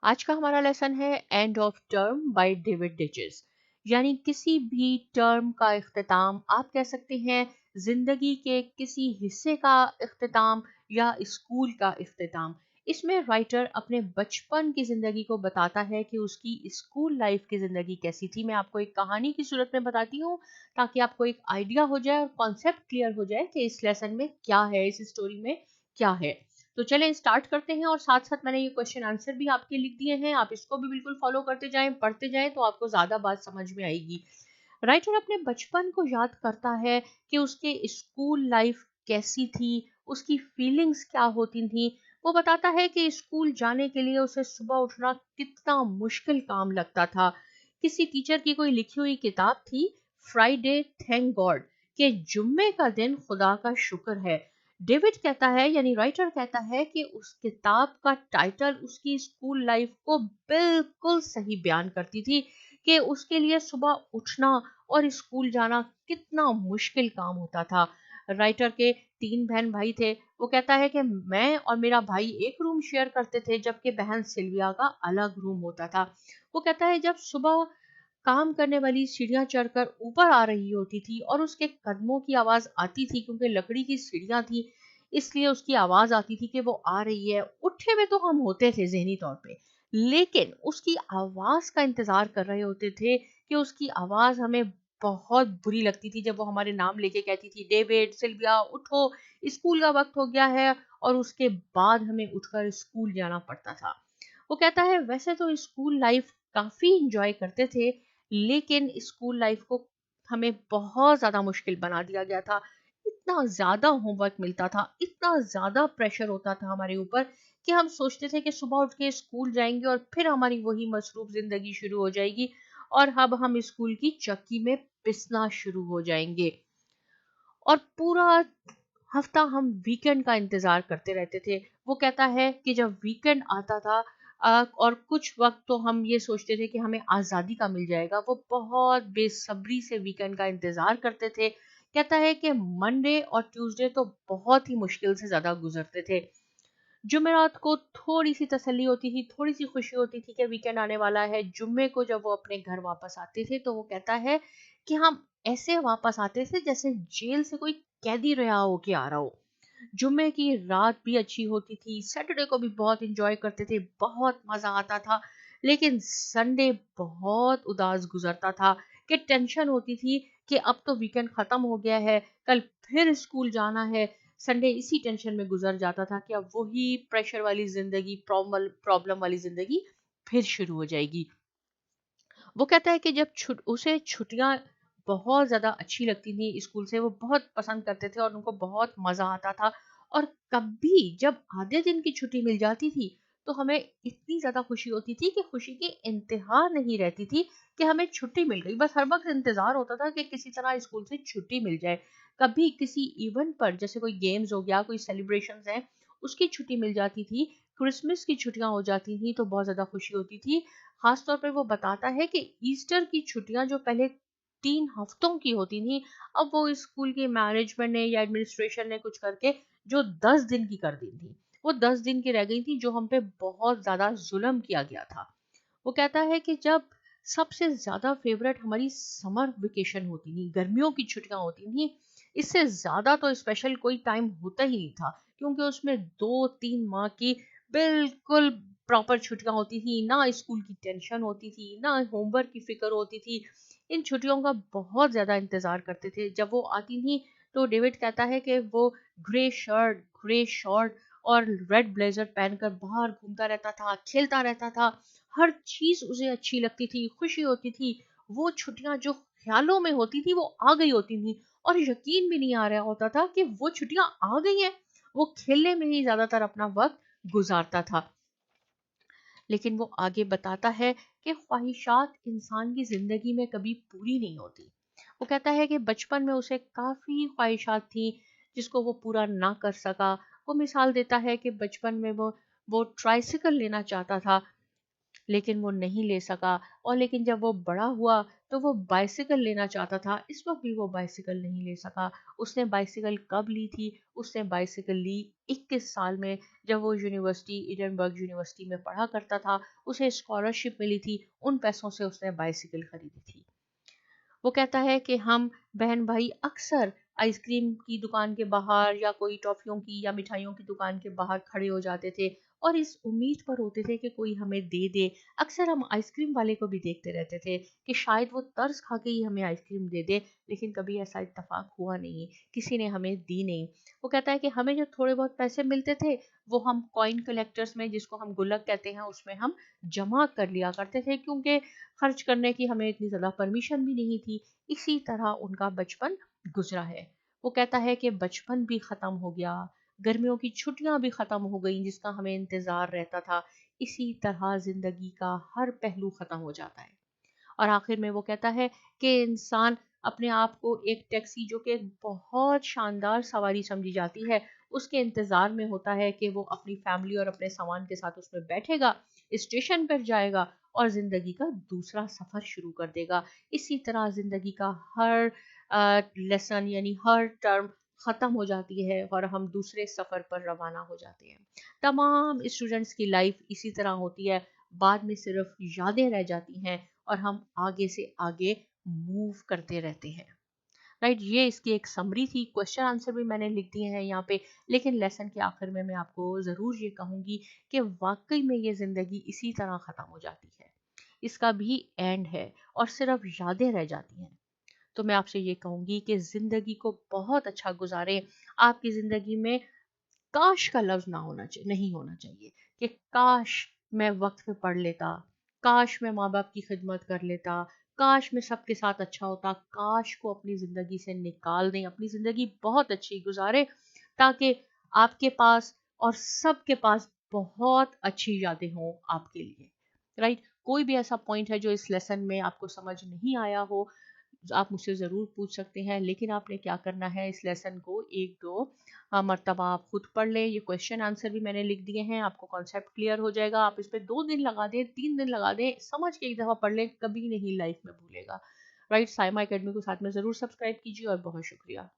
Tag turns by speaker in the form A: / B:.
A: आज का हमारा लेसन है end of term by David ditches. यानी किसी भी टर्म का इख्तिताम आप कह सकते हैं, जिंदगी के किसी हिस्से का इख्तिताम या स्कूल का इख्तिताम। इसमें राइटर अपने बचपन की जिंदगी को बताता है कि उसकी स्कूल लाइफ की जिंदगी कैसी थी। मैं आपको एक कहानी की सूरत में बताती हूँ ताकि आपको एक आइडिया हो जाए और कॉन्सेप्ट क्लियर हो जाए कि इस लेसन में क्या है, इस स्टोरी में क्या है। तो चलें स्टार्ट करते हैं, और साथ साथ मैंने ये क्वेश्चन आंसर भी आपके लिख दिए हैं, आप इसको भी बिल्कुल फॉलो करते जाएं, पढ़ते जाएं, तो आपको ज्यादा बात समझ में आएगी। राइटर अपने बचपन को याद करता है कि उसके स्कूल लाइफ कैसी थी, उसकी फीलिंग्स क्या होती थी। वो बताता है कि स्कूल जाने के लिए उसे सुबह उठना कितना मुश्किल काम लगता था। किसी टीचर की कोई लिखी हुई किताब थी, फ्राइडे थैंक गॉड, कि जुम्मे का दिन खुदा का शुक्र है। डेविड कहता है, यानी राइटर कहता है कि उस किताब का टाइटल उसकी स्कूल लाइफ को बिल्कुल सही बयान करती थी कि उसके लिए सुबह उठना और स्कूल जाना कितना मुश्किल काम होता था। राइटर के 3 बहन भाई थे। वो कहता है कि मैं और मेरा भाई एक रूम शेयर करते थे, जबकि बहन सिल्विया का अलग रूम होता था। वो कहता है जब सुबह काम करने वाली सीढ़ियां चढ़कर ऊपर आ रही होती थी और उसके कदमों की आवाज आती थी, क्योंकि लकड़ी की सीढ़ियां थी इसलिए उसकी आवाज आती थी कि वो आ रही है। उठे हुए तो हम होते थे जहनी तौर पे, लेकिन उसकी आवाज का इंतजार कर रहे होते थे कि उसकी आवाज हमें बहुत बुरी लगती थी जब वो हमारे नाम लेके कहती थी, डेविड, सिल्विया, उठो, स्कूल का वक्त हो गया है। और उसके बाद हमें उठकर स्कूल जाना पड़ता था। वो कहता है वैसे तो स्कूल लाइफ काफी इंजॉय करते थे, लेकिन स्कूल लाइफ को हमें बहुत ज्यादा मुश्किल बना दिया गया था। इतना ज्यादा होमवर्क मिलता था, इतना ज्यादा प्रेशर होता था हमारे ऊपर कि हम सोचते थे कि सुबह उठ के स्कूल जाएंगे और फिर हमारी वही मसरूफ जिंदगी शुरू हो जाएगी, और अब हम स्कूल की चक्की में पिसना शुरू हो जाएंगे। और पूरा हफ्ता हम वीकेंड का इंतजार करते रहते थे। वो कहता है कि जब वीकेंड आता था और कुछ वक्त तो हम ये सोचते थे कि हमें आज़ादी का मिल जाएगा, वो बहुत बेसब्री से वीकेंड का इंतजार करते थे। कहता है कि मंडे और ट्यूसडे तो बहुत ही मुश्किल से ज़्यादा गुजरते थे। जुमेरात को थोड़ी सी तसल्ली होती थी, थोड़ी सी खुशी होती थी कि वीकेंड आने वाला है। जुम्मे को जब वो अपने घर वापस आते थे तो वो कहता है कि हम ऐसे वापस आते थे जैसे जेल से कोई कैदी रिहा होके आ रहा हो। जुम्मे की रात भी अच्छी होती थी, सैटरडे को भी बहुत इंजॉय करते थे, बहुत मजा आता था। लेकिन संडे बहुत उदास गुजरता था कि टेंशन होती थी कि अब तो वीकेंड खत्म हो गया है, कल फिर स्कूल जाना है। संडे इसी टेंशन में गुजर जाता था कि अब वही प्रेशर वाली जिंदगी, प्रॉब्लम वाली जिंदगी फिर शुरू हो जाएगी। वो कहता है कि जब उसे छुट्टियां बहुत ज्यादा अच्छी लगती थी स्कूल से, वो बहुत पसंद करते थे और उनको बहुत मजा आता था। और कभी जब आधे दिन की छुट्टी मिल जाती थी तो हमें इतनी ज्यादा खुशी होती थी कि खुशी की इंतहा नहीं रहती थी कि हमें छुट्टी मिल गई। बस हर वक्त इंतजार होता था कि किसी तरह स्कूल से छुट्टी मिल जाए। कभी किसी इवेंट पर, जैसे कोई गेम्स हो गया, कोई सेलिब्रेशन है, उसकी छुट्टी मिल जाती थी, क्रिसमस की छुट्टियां हो जाती थी, तो बहुत ज्यादा खुशी होती थी। खास तौर पे वो बताता है कि ईस्टर की छुट्टियां जो पहले 3 हफ्तों की होती थी, अब वो स्कूल के मैनेजमेंट ने या एडमिनिस्ट्रेशन ने कुछ करके जो 10 दिन की कर दी थी, वो 10 दिन की रह गई थी, जो हम पे बहुत ज्यादा जुल्म किया गया था। वो कहता है कि जब सबसे ज्यादा फेवरेट हमारी समर वेकेशन होती थी, गर्मियों की छुट्टियां होती थी, इससे ज्यादा तो स्पेशल कोई टाइम होता ही नहीं था, क्योंकि उसमें 2-3 माह की बिल्कुल प्रॉपर छुट्टियां होती थी, ना स्कूल की टेंशन होती थी, ना होमवर्क की फिक्र होती थी। इन छुट्टियों का बहुत ज्यादा इंतजार करते थे। जब वो आती थी तो डेविड कहता है कि वो ग्रे शर्ट, ग्रे शॉर्ट और रेड ब्लेजर पहनकर बाहर घूमता रहता था, खेलता रहता था। हर चीज उसे अच्छी लगती थी, खुशी होती थी। वो छुट्टियां जो ख्यालों में होती थी वो आ गई होती थी, और यकीन भी नहीं आ रहा होता था कि वो छुट्टियां आ गई हैं। वो खेलने में ही ज्यादातर अपना वक्त गुजारता था। लेकिन वो आगे बताता है कि ख्वाहिशात इंसान की जिंदगी में कभी पूरी नहीं होती। वो कहता है कि बचपन में उसे काफी ख्वाहिशात थी जिसको वो पूरा ना कर सका। वो मिसाल देता है कि बचपन में वो ट्राइसिकल लेना चाहता था, लेकिन वो नहीं ले सका। और लेकिन जब वो बड़ा हुआ तो वो बाइसिकल लेना चाहता था, इस वक्त भी वो बाइसिकल नहीं ले सका। उसने बाइसिकल कब ली थी? उसने बाइसिकल ली 21 साल में, जब वो यूनिवर्सिटी, एडिनबर्ग यूनिवर्सिटी में पढ़ा करता था। उसे स्कॉलरशिप मिली थी, उन पैसों से उसने बाइसिकल खरीदी थी। वो कहता है कि हम बहन भाई अक्सर आइसक्रीम की दुकान के बाहर या कोई टॉफियों की या मिठाइयों की दुकान के बाहर खड़े हो जाते थे और इस उम्मीद पर होते थे कि कोई हमें दे दे। अक्सर हम आइसक्रीम वाले को भी देखते रहते थे कि शायद वो तरस खा के ही हमें आइसक्रीम दे दे, लेकिन कभी ऐसा इत्तेफाक हुआ नहीं, किसी ने हमें दी नहीं। वो कहता है कि हमें जो थोड़े बहुत पैसे मिलते थे वो हम कॉइन कलेक्टर्स में, जिसको हम गुल्लक कहते हैं, उसमें हम जमा कर लिया करते थे, क्योंकि खर्च करने की हमें इतनी ज़्यादा परमिशन भी नहीं थी। इसी तरह उनका बचपन गुजरा है। वो कहता है कि बचपन भी ख़त्म हो गया, गर्मियों की छुट्टियां भी ख़त्म हो गई जिसका हमें इंतज़ार रहता था। इसी तरह ज़िंदगी का हर पहलू ख़त्म हो जाता है। और आखिर में वो कहता है कि इंसान अपने आप को एक टैक्सी, जो कि एक बहुत शानदार सवारी समझी जाती है, उसके इंतज़ार में होता है कि वो अपनी फैमिली और अपने सामान के साथ उसमें बैठेगा, स्टेशन पर जाएगा और ज़िंदगी का दूसरा सफ़र शुरू कर देगा। इसी तरह ज़िंदगी का हर लेसन यानी हर टर्म ख़त्म हो जाती है और हम दूसरे सफ़र पर रवाना हो जाते हैं। तमाम स्टूडेंट्स की लाइफ इसी तरह होती है, बाद में सिर्फ यादें रह जाती हैं और हम आगे से आगे मूव करते रहते हैं। राइट, ये इसकी एक समरी थी। क्वेश्चन आंसर भी मैंने लिख दिए हैं यहाँ पे, लेकिन लेसन के आखिर में मैं आपको ज़रूर ये कहूँगी कि वाकई में ये ज़िंदगी इसी तरह ख़त्म हो जाती है, इसका भी एंड है और सिर्फ यादें रह जाती हैं। तो मैं आपसे ये कहूँगी कि ज़िंदगी को बहुत अच्छा गुजारें। आपकी ज़िंदगी में काश का लफ्ज़ ना होना चाहिए, नहीं होना चाहिए कि काश मैं वक्त पे पढ़ लेता, काश मैं माँ बाप की खिदमत कर लेता, काश मैं सबके साथ अच्छा होता। काश को अपनी ज़िंदगी से निकाल दें, अपनी ज़िंदगी बहुत अच्छी गुजारें, ताकि आपके पास और सबके पास बहुत अच्छी यादें हों आपके लिए। राइट, कोई भी ऐसा पॉइंट है जो इस लेसन में आपको समझ नहीं आया हो, आप मुझसे ज़रूर पूछ सकते हैं, लेकिन आपने क्या करना है, इस लेसन को 1-2 मर्तबा आप खुद पढ़ लें। ये क्वेश्चन आंसर भी मैंने लिख दिए हैं, आपको कॉन्सेप्ट क्लियर हो जाएगा। आप इस पे 2 दिन लगा दें, 3 दिन लगा दें, समझ के एक दफ़ा पढ़ लें, कभी नहीं लाइफ में भूलेगा। राइट, साइमा अकेडमी को साथ में ज़रूर सब्सक्राइब कीजिए और बहुत शुक्रिया।